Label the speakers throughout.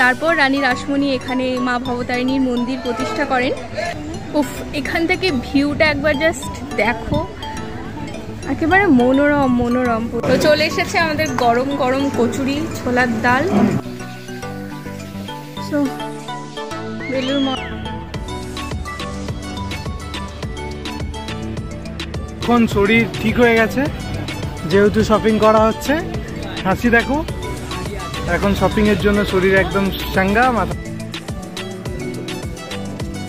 Speaker 1: তারপর রানী রাসমণি এখানে মা ভবতারিণীর মন্দির প্রতিষ্ঠা করেন। উফ, এখান থেকে ভিউটা একবার জাস্ট দেখো, একেবারে মনোরম মনোরম। তো চলে এসেছে আমাদের গরম গরম কচুরি, ছোলার ডাল। সো বেলুড় মঠ
Speaker 2: এখন শরীর ঠিক হয়ে গেছে, যেহেতু শপিং করা হচ্ছে। হাসি দেখো, এখন শপিং এর জন্য শরীর একদম চাঙ্গা। মাথা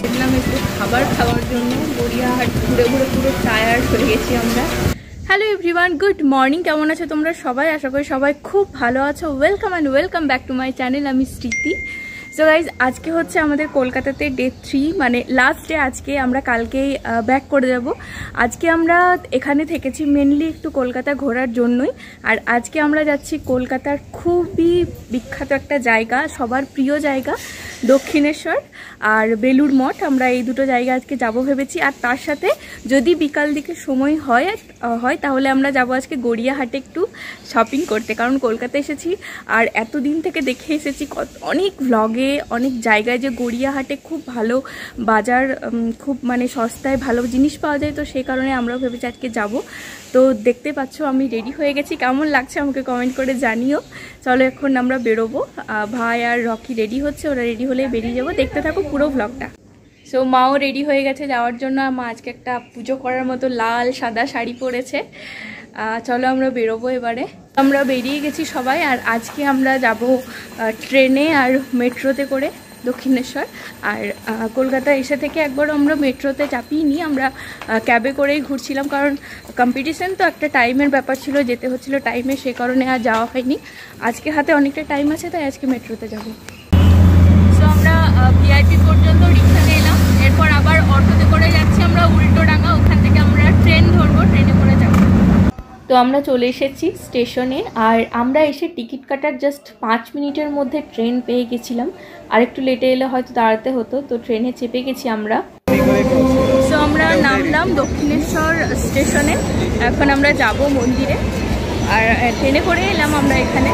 Speaker 1: দেখলাম একটু খাবার খাওয়ার জন্য গড়িয়াহাট ঘুরে ঘুরে পুরো টায়ার্ড হয়ে গেছি আমরা। Hello everyone, good morning. কেমন আছো তোমরা সবাই? আশা করি সবাই খুব ভালো আছো। Welcome and welcome back to my channel. আমি স্মৃতি। সো গাইজ, আজকে হচ্ছে আমাদের কলকাতাতে ডে 3, মানে লাস্ট ডে আজকে। আমরা কালকেই ব্যাক করে যাব। আজকে আমরা এখানে থেকেছি মেনলি একটু কলকাতা ঘোরার জন্যই। আর আজকে আমরা যাচ্ছি কলকাতার খুবই বিখ্যাত একটা জায়গা, সবার প্রিয় জায়গা, দক্ষিণেশ্বর আর বেলুড় মঠ। আমরা এই দুটো জায়গা আজকে যাব ভেবেছি। আর তার সাথে যদি বিকাল দিকে সময় হয় তাহলে আমরা যাব আজকে গড়িয়াহাটে একটু শপিং করতে, কারণ কলকাতা এসেছি আর এতদিন থেকে দেখে এসেছি অনেক ভ্লগে, অনেক জায়গায় যে গড়িয়াহাটে খুব ভালো বাজার, খুব মানে সস্তায় ভালো জিনিস পাওয়া যায়। তো সেই কারণে আমরাও ভেবেছি আজকে যাব। তো দেখতে পাচ্ছ আমি রেডি হয়ে গেছি। কেমন লাগছে আমাকে কমেন্ট করে জানিও। চলো এখন আমরা বেরোবো। ভাই আর রকি রেডি হচ্ছে, ওরা রেডি হলে বেরিয়ে যাবো। দেখতে থাকো পুরো ভ্লগটা। সো মাও রেডি হয়ে গেছে যাওয়ার জন্য। মা আজকে একটা পুজো করার মতো লাল সাদা শাড়ি পরেছে। চলো আমরা বেরোবো এবারে। আমরা বেরিয়ে গেছি সবাই। আর আজকে আমরা যাব ট্রেনে আর মেট্রোতে করে দক্ষিণেশ্বর। আর কলকাতা এসে থেকে একবার আমরা মেট্রোতে চাপিয়ে আমরা ক্যাবে করেই ঘুরছিলাম, কারণ কম্পিটিশন তো একটা টাইমের ব্যাপার ছিল, যেতে হচ্ছিল টাইমে, সে কারণে আর যাওয়া হয়নি। আজকে হাতে অনেকটা টাইম আছে, তাই আজকে মেট্রোতে যাব। সো আমরা ভিআইপি পর্যন্ত রিক্সাতে এলাম, এরপর আবার অটোতে করে যাচ্ছি আমরা উল্টোডাঙ্গা। ওখান থেকে আমরা ট্রেন ধরবো, ট্রেনে করে যাব। তো আমরা চলে এসেছি স্টেশনে। আর আমরা এসে টিকিট কাটার জাস্ট 5 মিনিটের মধ্যে ট্রেন পেয়ে গেছিলাম। আর একটু লেটে এলে হয়তো দাঁড়াতে হতো, তো ট্রেনে চেপে গেছি আমরা। সো আমরা নামলাম দক্ষিণেশ্বর স্টেশনে। এখন আমরা যাব মন্দিরে। আর ট্রেনে করে এলাম আমরা এখানে।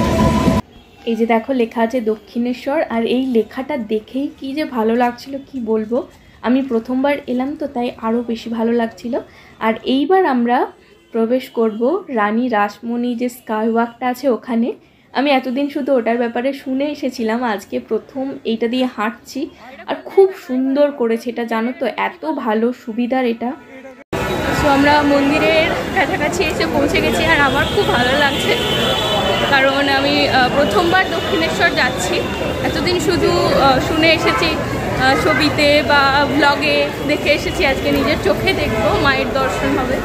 Speaker 1: এই যে দেখো লেখা আছে দক্ষিণেশ্বর। আর এই লেখাটা দেখেই কি যে ভালো লাগছিল কি বলবো। আমি প্রথমবার এলাম তো, তাই আরও বেশি ভালো লাগছিল। আর এইবার আমরা প্রবেশ করব রানী রাসমণি যে স্কাই ওয়াকটা আছে ওখানে। আমি এতদিন শুধু ওটার ব্যাপারে শুনে এসেছিলাম, আজকে প্রথম এইটা দিয়ে হাঁটছি। আর খুব সুন্দর করেছে এটা, জানো তো, এত ভালো সুবিধার এটা। সো আমরা মন্দিরের কাছাকাছি এসে পৌঁছে গেছি। আর আমার খুব ভালো লাগছে, কারণ আমি প্রথমবার দক্ষিণেশ্বর যাচ্ছি। এতদিন শুধু শুনে এসেছি ছবিতে বা ব্লগে, দেখে এসেছি। আজকে নিজের চোখে দেখবো, মায়ের দর্শন হবে।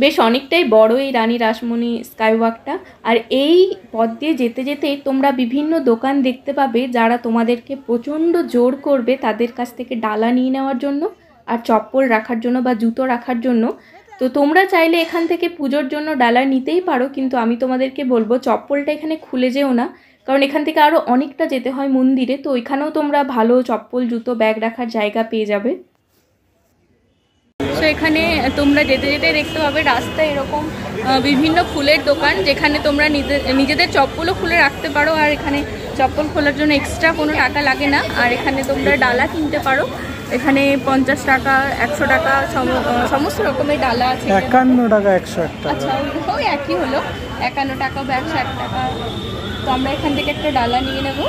Speaker 1: বেশ অনেকটাই বড় এই রানী রাসমণি স্কাইওয়াকটা। আর এই পথ দিয়ে যেতে যেতে তোমরা বিভিন্ন দোকান দেখতে পাবে, যারা তোমাদেরকে প্রচণ্ড জোর করবে তাদের কাছ থেকে ডালা নিয়ে নেওয়ার জন্য আর চপ্পল রাখার জন্য বা জুতো রাখার জন্য। তো তোমরা চাইলে এখান থেকে পুজোর জন্য ডালা নিতেই পারো, কিন্তু আমি তোমাদেরকে বলবো চপ্পলটা এখানে খুলে যেও না, কারণ এখান থেকে আরও অনেকটা যেতে হয় মন্দিরে। তো ওইখানেও তোমরা ভালো চপ্পল জুতো ব্যাগ রাখার জায়গা পেয়ে যাবে। তো এখানে তোমরা যেতে যেতে দেখতে পাবে রাস্তায় এরকম বিভিন্ন ফুলের দোকান, যেখানে তোমরা নিজেদের চপ্পলও খুলে রাখতে পারো। আর এখানে চপ্পল খোলার জন্য এক্সট্রা কোনো টাকা লাগে না। আর এখানে তোমরা ডালা কিনতে পারো। এখানে 50 টাকা, 100 টাকা সমস্ত রকমের ডালা আছে।
Speaker 2: 51 টাকা 101 টাকা।
Speaker 1: আচ্ছা, ওই একই হলো, 51 টাকা বা 101 টাকা। তো আমরা এখান থেকে একটা ডালা নিয়ে নেব।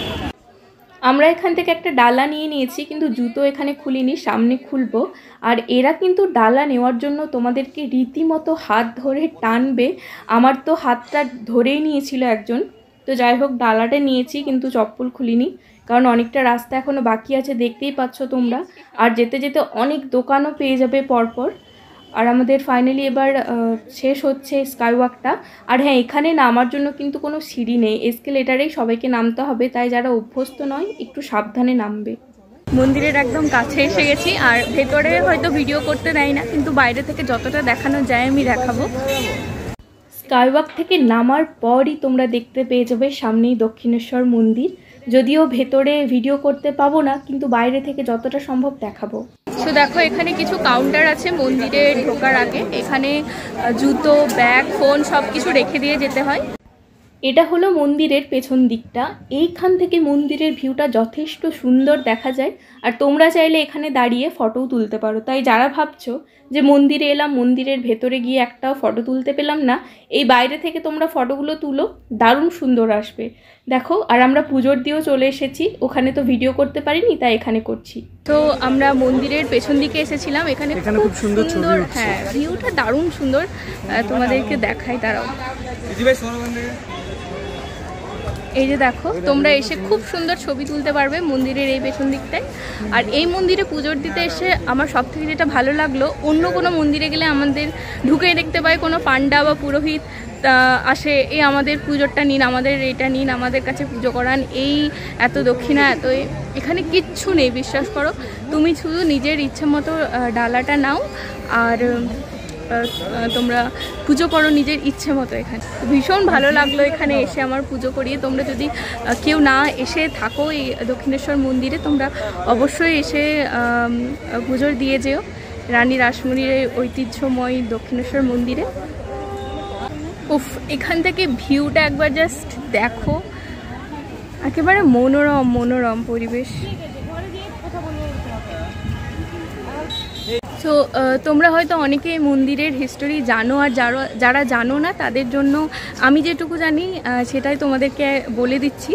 Speaker 1: আমরা এখান থেকে একটা ডালা নিয়ে নিয়েছি, কিন্তু জুতো এখানে খুলিনি, সামনে খুলবো। আর এরা কিন্তু ডালা নেওয়ার জন্য তোমাদেরকে রীতিমতো হাত ধরে টানবে। আমার তো হাতটা ধরেই নিয়েছিল একজন। তো যাই হোক, ডালাটা নিয়েছি কিন্তু চপ্পল খুলিনি, কারণ অনেকটা রাস্তা এখনও বাকি আছে, দেখতেই পাচ্ছ তোমরা। আর যেতে যেতে অনেক দোকানও পেয়ে যাবে পরপর। আর আমাদের ফাইনালি এবার শেষ হচ্ছে স্কাইওয়াকটা। আর হ্যাঁ, এখানে নামার জন্য কিন্তু কোনো সিঁড়ি নেই, এসকেলেটারেই সবাইকে নামতে হবে, তাই যারা অভ্যস্ত নয় একটু সাবধানে নামবে। মন্দিরের একদম কাছে এসে গেছি। আর ভেতরে হয়তো ভিডিও করতে দেয় না, কিন্তু বাইরে থেকে যতটা দেখানো যায় আমি দেখাবো। স্কাইওয়াক থেকে নামার পরই তোমরা দেখতে পেয়ে যাবে সামনেই দক্ষিণেশ্বর মন্দির। যদিও ভেতরে ভিডিও করতে পাবো না, কিন্তু বাইরে থেকে যতটা সম্ভব দেখাবো। তো দেখো, এখানে কিছু কাউন্টার আছে মন্দিরে ঢোকার আগে। এখানে জুতো, ব্যাগ, ফোন সব কিছু রেখে দিয়ে যেতে হয়। এটা হলো মন্দিরের পেছন দিকটা। এইখান থেকে মন্দিরের ভিউটা যথেষ্ট সুন্দর দেখা যায়, আর তোমরা চাইলে এখানে দাঁড়িয়ে ফটোও তুলতে পারো। তাই যারা ভাবছো যে মন্দিরে এলাম, মন্দিরের ভেতরে গিয়ে একটাও ফটো তুলতে পেলাম না, এই বাইরে থেকে তোমরা ফটোগুলো তুলো, দারুণ সুন্দর আসবে। দেখো, আর আমরা পুজোর দিয়েও চলে এসেছি, ওখানে তো ভিডিও করতে পারিনি, তাই এখানে করছি। তো আমরা মন্দিরের পেছন দিকে এসেছিলাম, এখানে খুব সুন্দর, হ্যাঁ ভিউটা দারুণ সুন্দর, তোমাদেরকে দেখাই, দাঁড়াও। এই যে দেখো, তোমরা এসে খুব সুন্দর ছবি তুলতে পারবে মন্দিরের এই পেছন দিকটায়। আর এই মন্দিরে পুজোর দিতে এসে আমার সব থেকে যেটা ভালো লাগলো, অন্য কোনো মন্দিরে গেলে আমাদের ঢুকে দেখতে পাই কোনো পান্ডা বা পুরোহিত আসে, এই আমাদের পুজোরটা নিন, আমাদের এটা নিন, আমাদের কাছে পুজো করান, এই এত দক্ষিণা এত, এখানে কিচ্ছু নেই, বিশ্বাস করো। তুমি শুধু নিজের ইচ্ছে মতো ডালাটা নাও আর তোমরা পুজো করো নিজের ইচ্ছে মতো। এখানে ভীষণ ভালো লাগলো এখানে এসে আমার পুজো করিয়ে। তোমরা যদি কেউ না এসে থাকো এই দক্ষিণেশ্বর মন্দিরে, তোমরা অবশ্যই এসে পুজোর দিয়ে যেও রানী রাসমণির ঐতিহ্যময় দক্ষিণেশ্বর মন্দিরে। উফ, এখান থেকে ভিউটা একবার জাস্ট দেখো, একেবারে মনোরম মনোরম পরিবেশ। তো তোমরা হয়তো অনেকে মন্দিরের হিস্টোরি জানো, আর যারা জানো না তাদের জন্য আমি যেটুকু জানি সেটাই তোমাদেরকে বলে দিচ্ছি।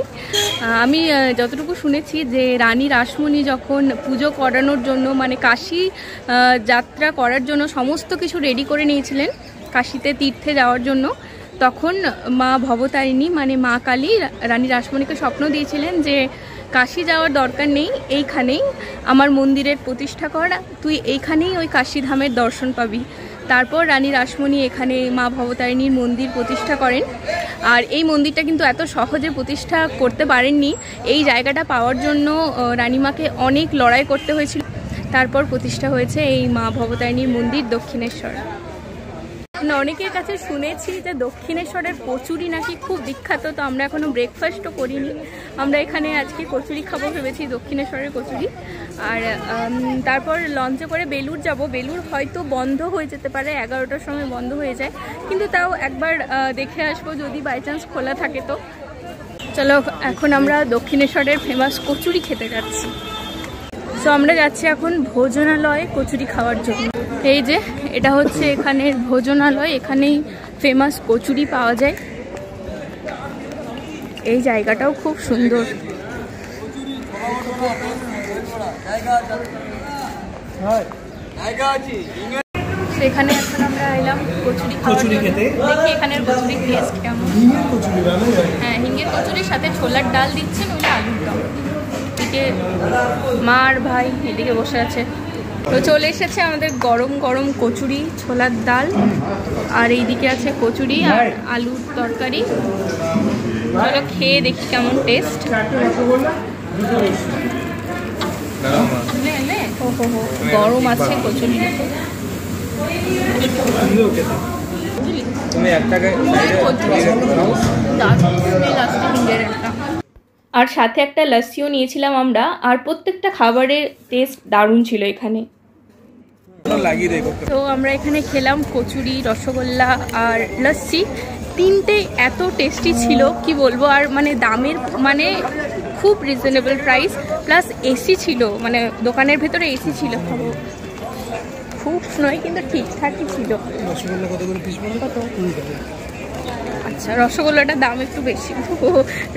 Speaker 1: আমি যতটুকু শুনেছি যে রানী রাসমণি যখন পুজো করানোর জন্য, মানে কাশী যাত্রা করার জন্য সমস্ত কিছু রেডি করে নিয়েছিলেন কাশীতে তীর্থে যাওয়ার জন্য, তখন মা ভবতারিণী মানে মা কালী রানী রাসমণিকে স্বপ্ন দিয়েছিলেন যে কাশী যাওয়ার দরকার নেই, এইখানেই আমার মন্দিরের প্রতিষ্ঠা কর, তুই এইখানেই ওই কাশীধামের দর্শন পাবি। তারপর রানী রাসমণি এখানে মা ভবতারিণীর মন্দির প্রতিষ্ঠা করেন। আর এই মন্দিরটা কিন্তু এত সহজে প্রতিষ্ঠা করতে পারেননি, এই জায়গাটা পাওয়ার জন্য রানীমাকে অনেক লড়াই করতে হয়েছিল, তারপর প্রতিষ্ঠা হয়েছে এই মা ভবতারিণীর মন্দির দক্ষিণেশ্বর। অনেকের কাছে শুনেছি যে দক্ষিণেশ্বরের কচুরি নাকি খুব বিখ্যাত, তো আমরা এখনো ব্রেকফাস্টও করিনি, আমরা এখানে আজকে কচুরি খাবো ভেবেছি, দক্ষিণেশ্বরের কচুরি। আর তারপর লঞ্চে করে বেলুর যাব। বেলুর হয়তো বন্ধ হয়ে যেতে পারে, 11টার সময় বন্ধ হয়ে যায়, কিন্তু তাও একবার দেখে আসবো যদি বাই চান্স খোলা থাকে তো। চলো, এখন আমরা দক্ষিণেশ্বরের ফেমাস কচুরি খেতে যাচ্ছি। তো আমরা যাচ্ছি এখন ভোজনালয়ে কচুরি খাওয়ার জন্য। এই যে এটা হচ্ছে এখানের ভোজনালয়, এখানেই ফেমাস কচুরি পাওয়া যায়। এই জায়গাটাও খুব সুন্দর। এখানে এখন আমরা এলাম কচুরি খেতে, দেখি এখানের কচুরি টেস্ট কেমন। হ্যাঁ, হিঙ্গের কচুরির সাথে ছোলার ডাল দিচ্ছেন, ওটা আলুর দম। এদিকে মা আর ভাই এদিকে বসে আছে। তো চলে এসেছে আমাদের গরম গরম কচুরি, ছোলার ডাল, আর এইদিকে আছে কচুরি আর আলুর তরকারি। চলো খেয়ে দেখি কেমন টেস্ট। গরম আছে কচুরি, আর সাথে একটা লস্যিও নিয়েছিলাম আমরা। আর প্রত্যেকটা খাবারের টেস্ট দারুণ ছিল এখানে। তো আমরা এখানে খেলাম কচুরি, রসগোল্লা আর লস্যি, তিনটে এত টেস্টি ছিল কি বলবো। আর মানে দামের মানে খুব রিজনেবল প্রাইস, প্লাস এসি ছিল, মানে দোকানের ভেতরে এসি ছিল। খুব নয় কিন্তু ঠিকঠাকই ছিল। কত? আচ্ছা, রসগোল্লাটার দাম একটু বেশি।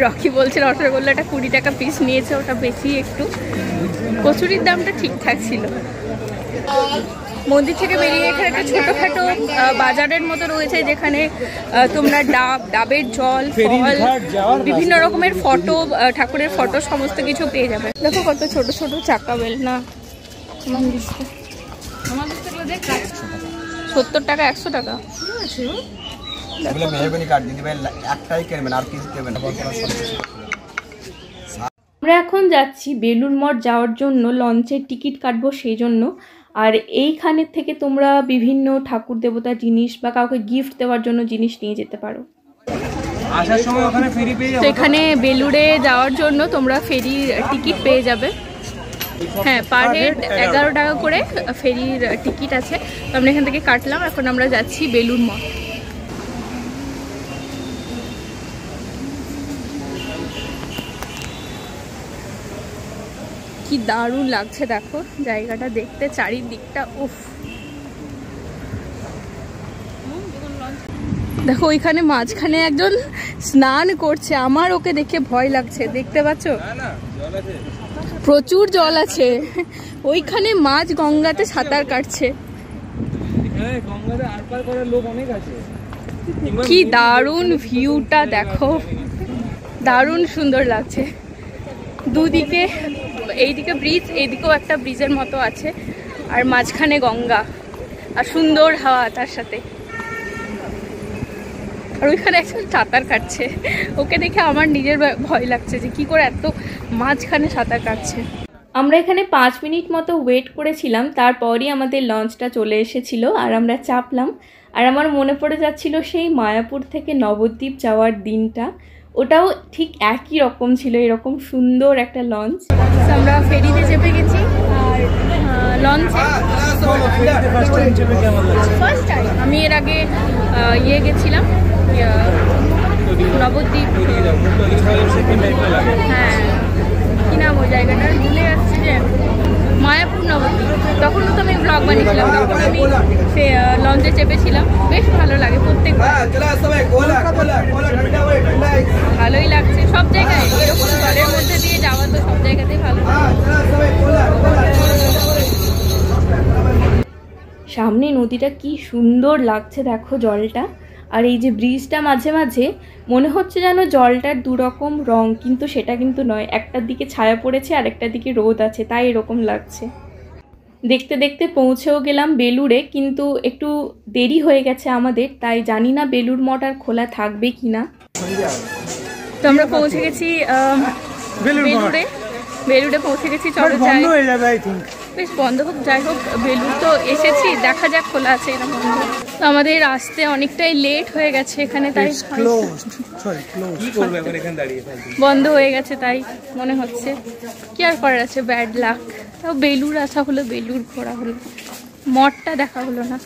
Speaker 1: রকি বলছে রসগোল্লাটা 20 টাকা পিস নিয়েছে, ওটা বেশি একটু। কচুরির দামটা ঠিকঠাক ছিল। মন্দির থেকে বেরিয়ে এখানে একটা ছোটোখাটো বাজারের মতো রয়েছে, যেখানে তোমরা ডাবের জল, ফল, বিভিন্ন রকমের ফটো, ঠাকুরের ফটো, সমস্ত কিছু পেয়ে যাবে। দেখো কত ছোট ছোট চাকা বেল। না 70 টাকা, 100 টাকা। আমরা এখন যাচ্ছি বেলুড় মঠ যাওয়ার জন্য, লঞ্চের টিকিট কাটবো সেই জন্য। আর এইখানের থেকে তোমরা বিভিন্ন ঠাকুর দেবতার জিনিস বা কাউকে গিফট দেওয়ার জন্য জিনিস নিয়ে যেতে পারো। তো এখানে বেলুড়ে যাওয়ার জন্য তোমরা ফেরির টিকিট পেয়ে যাবে। হ্যাঁ, পার হেড 11 টাকা করে ফেরির টিকিট আছে। তো আমরা এখান থেকে কাটলাম, এখন আমরা যাচ্ছি বেলুড় মঠ। কি দারুণ লাগছে দেখো জায়গাটা দেখতে, চারিদিকটা। উফ, দেখো ওইখানে মাঝখানে একজন স্নান করছে, আমার ওকে দেখে ভয় লাগছে, দেখতে পাচ্ছ প্রচুর জল আছে ওইখানে, মাছ গঙ্গাতে সাঁতার কাটছে। কি দারুণ ভিউটা দেখো, দারুণ সুন্দর লাগছে। দুদিকে, এইদিকে ব্রিজ, এইদিকেও একটা ব্রিজের মতো আছে, আর মাঝখানে গঙ্গা, আর সুন্দর হাওয়া তার সাথে। আর ওইখানে একজন সাঁতার কাটছে, ওকে দেখে আমার নিজের ভয় লাগছে যে কি করে এত মাঝখানে সাঁতার কাটছে। আমরা এখানে 5 মিনিট মতো ওয়েট করেছিলাম, তারপরই আমাদের লঞ্চটা চলে এসেছিল আর আমরা চাপলাম। আর আমার মনে পড়ে যাচ্ছিল সেই মায়াপুর থেকে নবদ্বীপ যাওয়ার দিনটা, ওটাও ঠিক একই রকম ছিল, এরকম সুন্দর একটা লঞ্চ। আমরা ফেরিতে চেপে গেছি আর লঞ্চে ফার্স্ট টাইম। আমি এর আগে গেছিলাম নবদ্বীপ, হ্যাঁ কি নাম ওই জায়গাটার ভুলে যাচ্ছি, যে মায়াপুর নবদ্বীপ। তখনও তো আমি ব্লগ বানিয়েছিলাম, তখন আমি সে লঞ্চে চেপেছিলাম, বেশ ভালো লাগে প্রত্যেকবার, ভালোই লাগছে সব জায়গায়। এরকম জলের মধ্যে দিয়ে যাওয়া তো সব জায়গাতেই ভালো। সামনে নদীটা কি সুন্দর লাগছে দেখো জলটা, আর এই যে ব্রিজটা মাঝে মাঝে মনে হচ্ছে যেন জলটার দুরকম রং, কিন্তু সেটা কিন্তু নয়, একটার দিকে ছায়া পড়েছে আর একটার দিকে রোদ আছে, তাই এরকম লাগছে। দেখতে দেখতে পৌঁছেও গেলাম বেলুড়ে, কিন্তু একটু দেরি হয়ে গেছে আমাদের, তাই জানি না বেলুড় মঠ আর খোলা থাকবে কিনা। তো আমরা পৌঁছে গেছি বেলুড়ে পৌঁছে গেছি। চলো যাই, বেশ বন্ধ হোক, যাই হোক বেলুড় তো এসেছি, দেখা যাক খোলা আছে না বন্ধ। তো আমাদের আসতে অনেকটাই লেট হয়ে গেছে এখানে, তাই বন্ধ হয়ে গেছে, তাই মনে হচ্ছে কি আর করার আছে, ব্যাড লাক। তাও বেলুড় আসা হলো, বেলুড় ঘোরা হলো, মঠটা দেখা হলো না।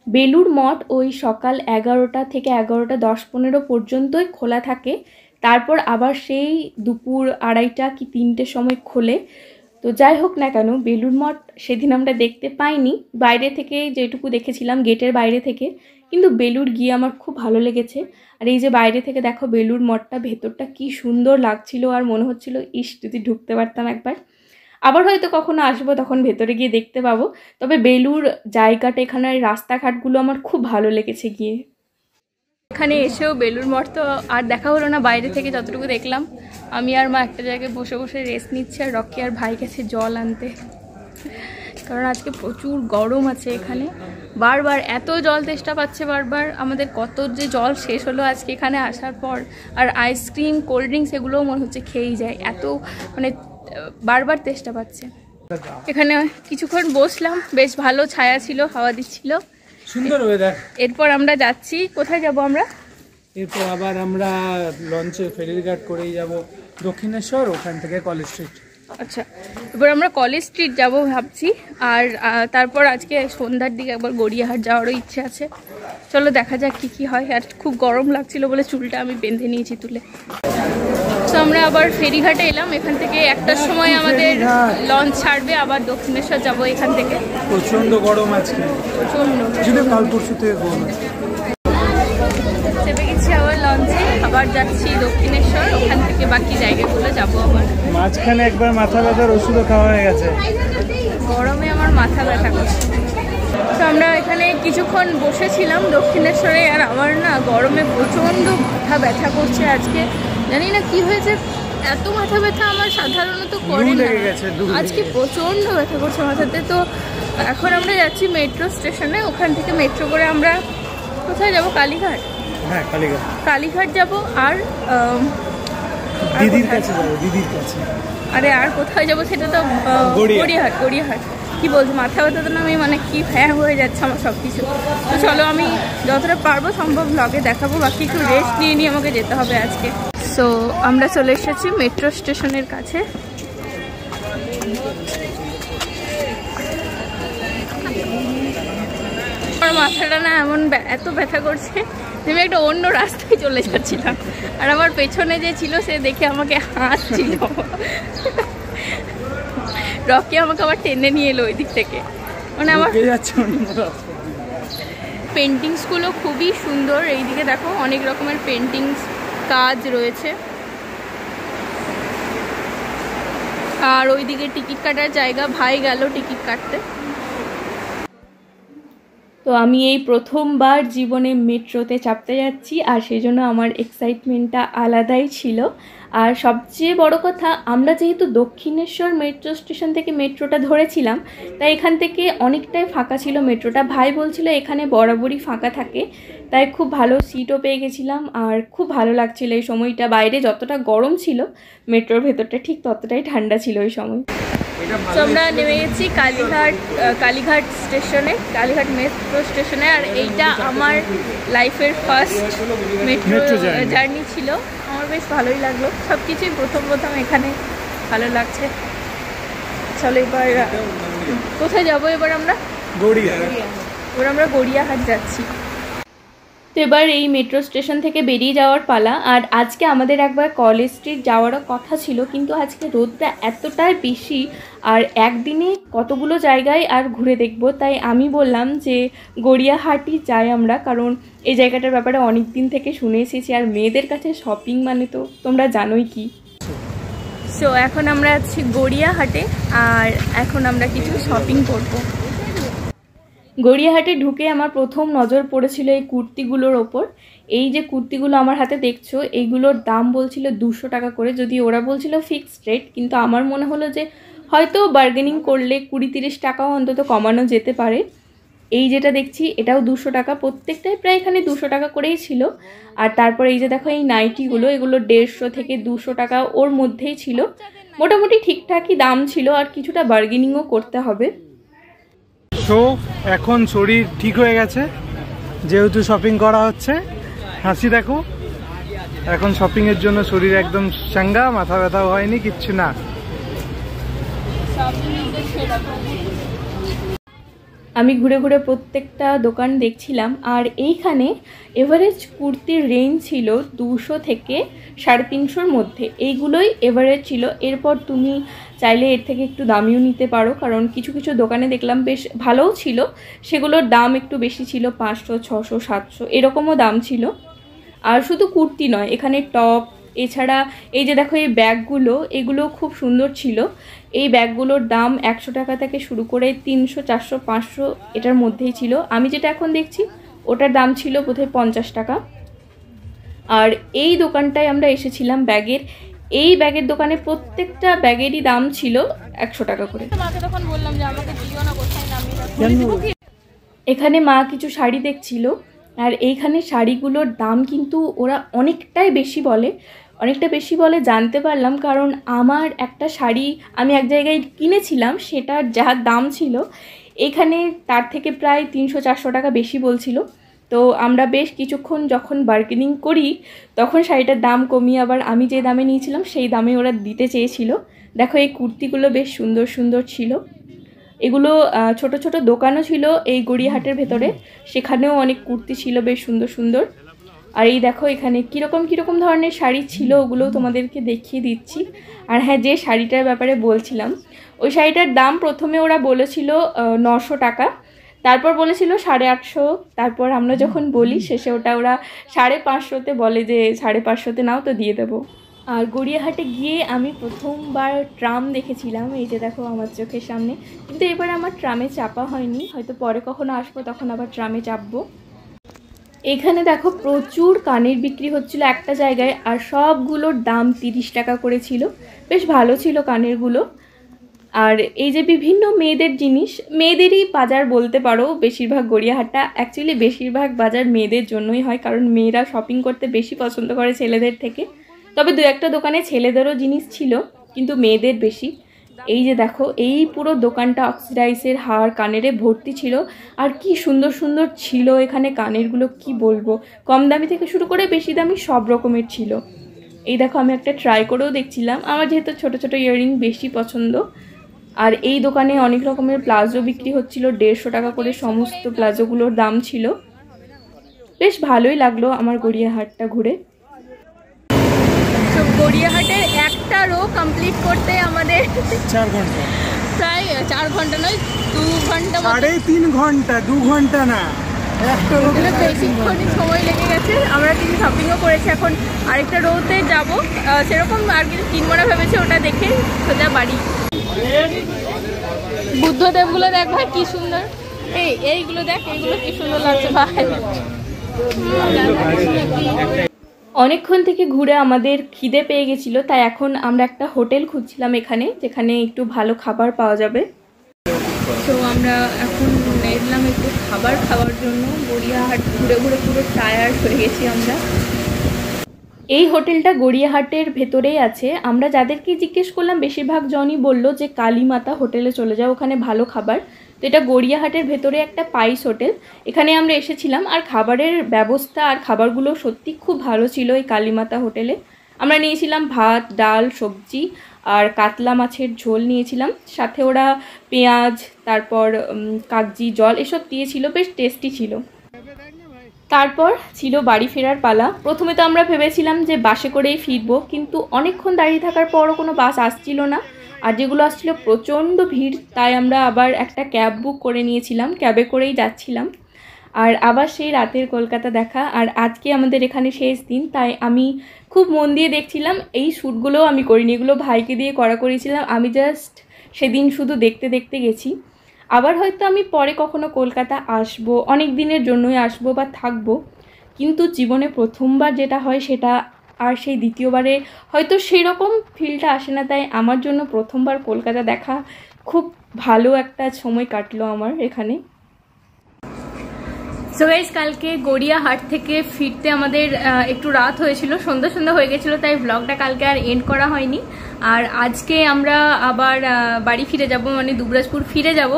Speaker 1: বেলুড় মঠ ওই সকাল 11টা থেকে 11টা 10-15 পর্যন্তই খোলা থাকে, তারপর আবার সেই দুপুর 2:30 কি 3টের সময় খোলে। তো যাই হোক না কেন, বেলুড় মঠ সেদিন আমরা দেখতে পাইনি, বাইরে থেকে যেটুকু দেখেছিলাম গেটের বাইরে থেকে, কিন্তু বেলুড় গিয়ে আমার খুব ভালো লেগেছে। আর এই যে বাইরে থেকে দেখো বেলুড় মঠটা, ভেতরটা কি সুন্দর লাগছিল, আর মনে হচ্ছিল ইস যদি ঢুকতে পারতাম একবার। আবার হয়তো কখনো আসবো, তখন ভেতরে গিয়ে দেখতে পাবো। তবে বেলুড় জায়গাটা, এখানে রাস্তাঘাটগুলো আমার খুব ভালো লেগেছে গিয়ে। এখানে এসেও বেলুড় মঠ তো আর দেখা হলো না, বাইরে থেকে যতটুকু দেখলাম। আমি আর মা একটা জায়গায় বসে বসে রেস্ট নিচ্ছি, আর রকি আর ভাই গেছে জল আনতে, কারণ আজকে প্রচুর গরম আছে এখানে। বারবার এত জল তেষ্টা পাচ্ছে, বারবার আমাদের কত যে জল শেষ হলো আজকে এখানে আসার পর। আর আইসক্রিম, কোল্ড ড্রিঙ্কস এগুলোও মনে হচ্ছে খেয়েই যায়, এত মানে বারবার তেষ্টা পাচ্ছে। এখানে কিছুক্ষণ বসলাম, বেশ ভালো ছায়া ছিল, হাওয়া দিচ্ছিল,
Speaker 2: সুন্দর ওয়েদার।
Speaker 1: এরপর আমরা যাচ্ছি, কোথায় যাব আমরা?
Speaker 2: এরপর আবার আমরা লঞ্চে ফেরিঘাট করেই যাব দক্ষিণেশ্বর, ওখান থেকে কলেজ স্ট্রিট।
Speaker 1: আচ্ছা, এবার আমরা কলেজ স্ট্রিট যাব ভাবছি, আর তারপর আজকে সন্ধ্যার দিকে একবার গড়িয়াহাট যাওয়ারও ইচ্ছে আছে। চলো দেখা যাক কি কি হয়। আর খুব গরম লাগছিল বলে চুলটা আমি বেঁধে নিয়েছি তুলে। তো আমরা আবার ফেরিঘাটে এলাম, এখান থেকে 1টার সময় আমাদের লঞ্চ ছাড়বে, আবার দক্ষিণেশ্বর যাব এখান থেকে।
Speaker 2: প্রচন্ড গরম আজকে,
Speaker 1: প্রচন্ড,
Speaker 2: যদি কাল পরশু থেকে গরম।
Speaker 1: চেপে গেছি আবার লঞ্চে, আবার যাচ্ছি দক্ষিণেশ্বর, ওখান থেকে বাকি জায়গাগুলো যাবো আবার।
Speaker 2: মাঝখানে একবার মাথা ব্যথার ওষুধও খাওয়া হয়ে গেছে,
Speaker 1: গরমে আমার মাথা ব্যথা করছে। তো আমরা এখানে কিছুক্ষণ বসেছিলাম দক্ষিণেশ্বরে, আর আমার না গরমে প্রচণ্ড মাথা ব্যথা করছে আজকে, জানি না কি হয়েছে, এত মাথা ব্যথা আমার সাধারণত করে না, আজকে প্রচণ্ড ব্যথা করছে মাথাতে। তো এখন আমরা যাচ্ছি মেট্রো স্টেশনে, ওখান থেকে মেট্রো করে আমরা কোথায় যাব? কালীঘাট।
Speaker 2: হ্যাঁ কালীঘাট,
Speaker 1: কালীঘাট যাব। আর
Speaker 2: দিদির কাছে যাবো, দিদির কাছে।
Speaker 1: আরে আর কোথায় যাবো সেটা তো গড়িয়াহাট। গড়িয়াহাট কি বলছো, মাথা ব্যথা তো না, আমি মানে কি ফ্যাঁ হয়ে যাচ্ছে আমার সব কিছু। তো চলো আমি যতটা পারবো সম্ভব ব্লগে দেখাবো, বাকি একটু রেস্ট নিয়ে নিয়ে আমাকে যেতে হবে আজকে। সো আমরা চলে এসেছি মেট্রো স্টেশনের কাছে। আমার মাথাটা না এমন এত ব্যথা করছে যে আমি একটা অন্য রাস্তায় চলে যাচ্ছিলাম, আর আমার পেছনে যে ছিল সে দেখে আমাকে হাসছিল। রকি আমাকে আবার টেনে নিয়ে এলো ওই দিক থেকে। মানে আমার পেন্টিংসগুলো খুবই সুন্দর। এইদিকে দেখো অনেক রকমের পেন্টিংস কাজ রয়েছে। আর ওইদিকে টিকিট কাটার জায়গা, ভাই গেল টিকিট কাটতে। তো আমি এই প্রথমবার জীবনে মেট্রোতে চাপতে যাচ্ছি, আর সেই জন্য আমার এক্সাইটমেন্টটা আলাদাই ছিল। আর সবচেয়ে বড় কথা, আমরা যেহেতু দক্ষিণেশ্বর মেট্রো স্টেশন থেকে মেট্রোটা ধরেছিলাম, তাই এখান থেকে অনেকটাই ফাঁকা ছিল মেট্রোটা। ভাই বলছিল এখানে বরাবরই ফাঁকা থাকে, তাই খুব ভালো সিটও পেয়ে গেছিলাম। আর খুব ভালো লাগছিল এই সময়টা। বাইরে যতটা গরম ছিল, মেট্রোর ভেতরটা ঠিক ততটাই ঠান্ডা ছিল ওই সময়। তো আমরা নেমে গেছি কালীঘাট স্টেশনে, কালীঘাট মেট্রো স্টেশনে। আর এইটা আমার লাইফের ফার্স্ট মেট্রো জার্নি ছিল। আমার বেশ ভালোই লাগলো, সব কিছুই প্রথম এখানে ভালো লাগছে। চলো এবার কোথায় যাবো? এবার আমরা গড়িয়াহাট যাচ্ছি। তো এবার এই মেট্রো স্টেশন থেকে বেরিয়ে যাওয়ার পালা। আর আজকে আমাদের একবার কলেজ স্ট্রিট যাওয়ারও কথা ছিল, কিন্তু আজকে রোদটা এতটাই বেশি, আর একদিনে কতগুলো জায়গায় আর ঘুরে দেখবো, তাই আমি বললাম যে গড়িয়াহাটই যাই আমরা, কারণ এই জায়গাটার ব্যাপারে অনেক দিন থেকে শুনে এসেছি। আর মেয়েদের কাছে শপিং মানে তো তোমরা জানোই কি। সো এখন আমরা আছি গড়িয়াহাটে, আর এখন আমরা কিছু শপিং করবো। গড়িয়াহাটে ঢুকে আমার প্রথম নজর পড়েছিল এই কুর্তিগুলোর ওপর। এই যে কুর্তিগুলো আমার হাতে দেখছো, এইগুলোর দাম বলছিল 200 টাকা করে, যদি ওরা বলছিল ফিক্সড রেট, কিন্তু আমার মনে হলো যে হয়তো বার্গেনিং করলে 20-30 টাকাও অন্তত কমানো যেতে পারে। এই যেটা দেখছি এটাও 200 টাকা, প্রত্যেকটাই প্রায় এখানে 200 টাকা করেই ছিল। আর তারপর এই যে দেখো এই নাইটিগুলো, এগুলো 150 থেকে 200 টাকা ওর মধ্যেই ছিল। মোটামুটি ঠিকঠাকই দাম ছিল, আর কিছুটা বার্গেনিংও করতে হবে।
Speaker 2: তো এখন শরীর ঠিক হয়ে গেছে, যেহেতু শপিং করা হচ্ছে। হাসি দেখো, এখন শপিং এর জন্য শরীর একদম চাঙ্গা, মাথা ব্যথাও হয়নি, কিচ্ছু না।
Speaker 1: আমি ঘুরে ঘুরে প্রত্যেকটা দোকান দেখছিলাম, আর এইখানে এভারেজ কুর্তির রেঞ্জ ছিল 200 থেকে 350-র মধ্যে। এইগুলোই এভারেজ ছিল। এরপর তুমি চাইলে এর থেকে একটু দামিও নিতে পারো, কারণ কিছু কিছু দোকানে দেখলাম বেশ ভালোও ছিল, সেগুলোর দাম একটু বেশি ছিল, 500, 600, 700 এরকমও দাম ছিল। আর শুধু কুর্তি নয়, এখানে টপ, এছাড়া এই যে দেখো এই ব্যাগগুলো, এগুলো খুব সুন্দর ছিল। এই ব্যাগগুলোর দাম 100 টাকা থেকে শুরু করে 300, 400, 500 এটার মধ্যেই ছিল। আমি যেটা এখন দেখছি ওটার দাম ছিল বোধহয় 50 টাকা। আর এই দোকানটায় আমরা এসেছিলাম ব্যাগের। এই ব্যাগের দোকানে প্রত্যেকটা ব্যাগেরই দাম ছিল 100 টাকা করে। এখানে মা কিছু শাড়ি দেখছিল, আর এইখানে শাড়িগুলোর দাম কিন্তু ওরা অনেকটা বেশি বলে জানতে পারলাম, কারণ আমার একটা শাড়ি আমি এক জায়গায় কিনেছিলাম, সেটার যা দাম ছিল এখানে তার থেকে প্রায় 300-400 টাকা বেশি বলছিল। তো আমরা বেশ কিছুক্ষণ যখন বার্গেনিং করি, তখন শাড়িটার দাম কমিয়ে আবার আমি যে দামে নিয়েছিলাম সেই দামে ওরা দিতে চেয়েছিল। দেখো এই কুর্তিগুলো বেশ সুন্দর সুন্দর ছিল। এগুলো ছোট ছোট দোকানও ছিল এই গড়িয়াহাটের ভেতরে, সেখানেও অনেক কুর্তি ছিল বেশ সুন্দর সুন্দর। আর এই দেখো এখানে কীরকম ধরনের শাড়ি ছিল, ওগুলোও তোমাদেরকে দেখিয়ে দিচ্ছি। আর হ্যাঁ, যে শাড়িটার ব্যাপারে বলছিলাম, ওই শাড়িটার দাম প্রথমে ওরা বলেছিল 900 টাকা, তারপর বলেছিল 850, তারপর আমরা যখন বলি শেষে ওটা ওরা 550-তে বলে যে 550-তে নাও, তো দিয়ে দেবো। আর গড়িয়াহাটে গিয়ে আমি প্রথমবার ট্রাম দেখেছিলাম, এই যে দেখো আমার চোখের সামনে। কিন্তু এবার আমার ট্রামে চাপা হয়নি, হয়তো পরে কখনো আসবো তখন আবার ট্রামে চাপবো। এখানে দেখো প্রচুর কানের বিক্রি হচ্ছিল একটা জায়গায়, আর সবগুলোর দাম 30 টাকা করে ছিল। বেশ ভালো ছিল কানেরগুলো। আর এই যে বিভিন্ন মেয়েদের জিনিস, মেয়েদেরই বাজার বলতে পারো বেশিরভাগ। গড়িয়াহাটটা অ্যাকচুয়ালি বেশিরভাগ বাজার মেয়েদের জন্যই হয়, কারণ মেয়েরা শপিং করতে বেশি পছন্দ করে ছেলেদের থেকে। তবে দু একটা দোকানে ছেলেদেরও জিনিস ছিল, কিন্তু মেয়েদের বেশি। এই যে দেখো এই পুরো দোকানটা অক্সিডাইসের হার কানেরে ভর্তি ছিল, আর কি সুন্দর সুন্দর ছিল এখানে কানেরগুলো, কি বলবো। কম দামি থেকে শুরু করে বেশি দামি সব রকমের ছিল। এই দেখো আমি একটা ট্রাই করেও দেখছিলাম, আমার যেহেতু ছোট ছোট ইয়াররিং বেশি পছন্দ। আর এই দোকানে অনেক রকমের প্লাজো বিক্রি হচ্ছিল, 150 টাকা করে সমস্ত প্লাজোগুলোর দাম ছিল। বেশ ভালোই লাগলো আমার গড়িয়াহাটটা ঘুরে। তো গড়িয়াহাটের একটা রো কমপ্লিট করতে আমাদের প্রায় 4 ঘন্টা নয় 2 ঘন্টা,
Speaker 2: 3.5 ঘন্টা, 2 ঘন্টা না, একটা রোদে
Speaker 1: বেশিক্ষণই সময় লেগে গেছে। আমরা কিছু শপিংও করেছি, এখন আরেকটা রোতে যাব, সেরকম আর কিছু কিনবো না ভেবেছি, ওটা দেখে সোজা বাড়ি। বুদ্ধদেবগুলো দেখ ভাই কি সুন্দর, এইগুলো দেখ, এইগুলো কি সুন্দর লাগছে ভাই। অনেকক্ষণ থেকে ঘুরে আমাদের খিদে পেয়ে গেছিলো, তাই এখন আমরা একটা হোটেল খুঁজছিলাম এখানে, যেখানে একটু ভালো খাবার পাওয়া যাবে। তো আমরা এখন এলাম একটু খাবার খাওয়ার জন্য। গড়িয়াহাট ঘুরে ঘুরে পুরো টায়ার্ড হয়ে গেছি আমরা। এই হোটেলটা গড়িয়াহাটের ভেতরেই আছে। আমরা যাদেরকে জিজ্ঞেস করলাম বেশিরভাগ জনই বললো যে কালীমাতা হোটেলে চলে যাও, ওখানে ভালো খাবার। তো এটা গড়িয়াহাটের ভেতরে একটা পাইস হোটেল, এখানে আমরা এসেছিলাম। আর খাবারের ব্যবস্থা আর খাবারগুলো সত্যি খুব ভালো ছিল এই কালীমাতা হোটেলে। আমরা নিয়েছিলাম ভাত, ডাল, সবজি আর কাতলা মাছের ঝোল নিয়েছিলাম, সাথে ওরা পেঁয়াজ, তারপর কাগজি জল এসব দিয়েছিল, বেশ টেস্টি ছিল। তারপর ছিল বাড়ি ফেরার পালা। প্রথমে তো আমরা ভেবেছিলাম যে বাসে করেই ফিরবো, কিন্তু অনেকক্ষণ দাঁড়িয়ে থাকার পরও কোনো বাস আসছিল না, আর যেগুলো আসছিল প্রচণ্ড ভিড়, তাই আমরা আবার একটা ক্যাব বুক করে নিয়েছিলাম, ক্যাবে করেই যাচ্ছিলাম। আর আবার সেই রাতের কলকাতা দেখা। আর আজকে আমাদের এখানে শেষ দিন, তাই আমি খুব মন দিয়ে দেখছিলাম। এই শ্যুটগুলোও আমি করিনি, এগুলো ভাইকে দিয়ে করিয়েছিলাম। আমি জাস্ট সেদিন শুধু দেখতে দেখতে গেছি। আবার হয়তো আমি পরে কখনো কলকাতা আসবো, অনেক দিনের জন্যই আসবো বা থাকবো, কিন্তু জীবনে প্রথমবার যেটা হয় সেটা আর সেই দ্বিতীয়বারে হয়তো সেই রকম ফিলটা আসে না। তাই আমার জন্য প্রথমবার কলকাতা দেখা খুব ভালো একটা সময় কাটলো আমার এখানে। সো গাইস, কালকে গড়িয়াহাট থেকে ফিরতে আমাদের একটু রাত হয়েছিল, সন্ধ্যা হয়ে গেছিলো, তাই ব্লগটা কালকে আর এন্ড করা হয়নি। আর আজকে আমরা আবার বাড়ি ফিরে যাব, মানে দুবরাজপুর ফিরে যাব,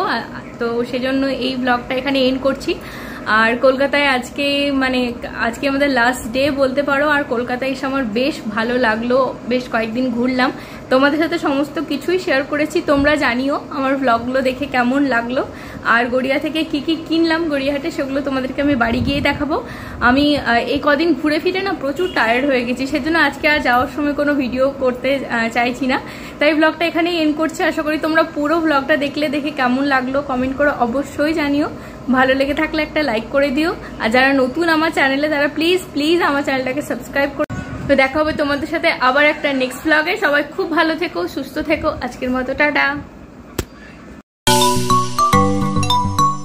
Speaker 1: তো সেজন্য এই ব্লগটা এখানে এন্ড করছি। আর কলকাতায় আজকে আমাদের লাস্ট ডে বলতে পারো। আর কলকাতায় এসে আমার বেশ ভালো লাগলো, বেশ কয়েকদিন ঘুরলাম, তোমাদের সাথে সমস্ত কিছুই শেয়ার করেছি। তোমরা জানিও আমার ব্লগগুলো দেখে কেমন লাগলো। আর গড়িয়া থেকে কি কি কিনলাম গড়িয়াহাটে, সেগুলো তোমাদেরকে আমি বাড়ি গিয়ে দেখাবো। আমি এই কদিন ঘুরে ফিরে না প্রচুর টায়ার্ড হয়ে গেছি, সেজন্য আজকে আর যাওয়ার সময় কোনো ভিডিও করতে চাইছি না, তাই ব্লগটা এখানেই এন্ড করছি। আশা করি তোমরা পুরো ব্লগটা দেখে কেমন লাগলো কমেন্ট করে অবশ্যই জানিও। ভালো লেগে থাকলে একটা লাইক করে দিও, আর যারা নতুন আমার চ্যানেলে তারা প্লিজ আমার চ্যানেলটাকে সাবস্ক্রাইব করো। তো দেখা হবে তোমাদের সাথে আবার একটা নেক্সট ব্লগে। সবাই খুব ভালো থেকো, সুস্থ থেকো। আজকের মতো টাটা।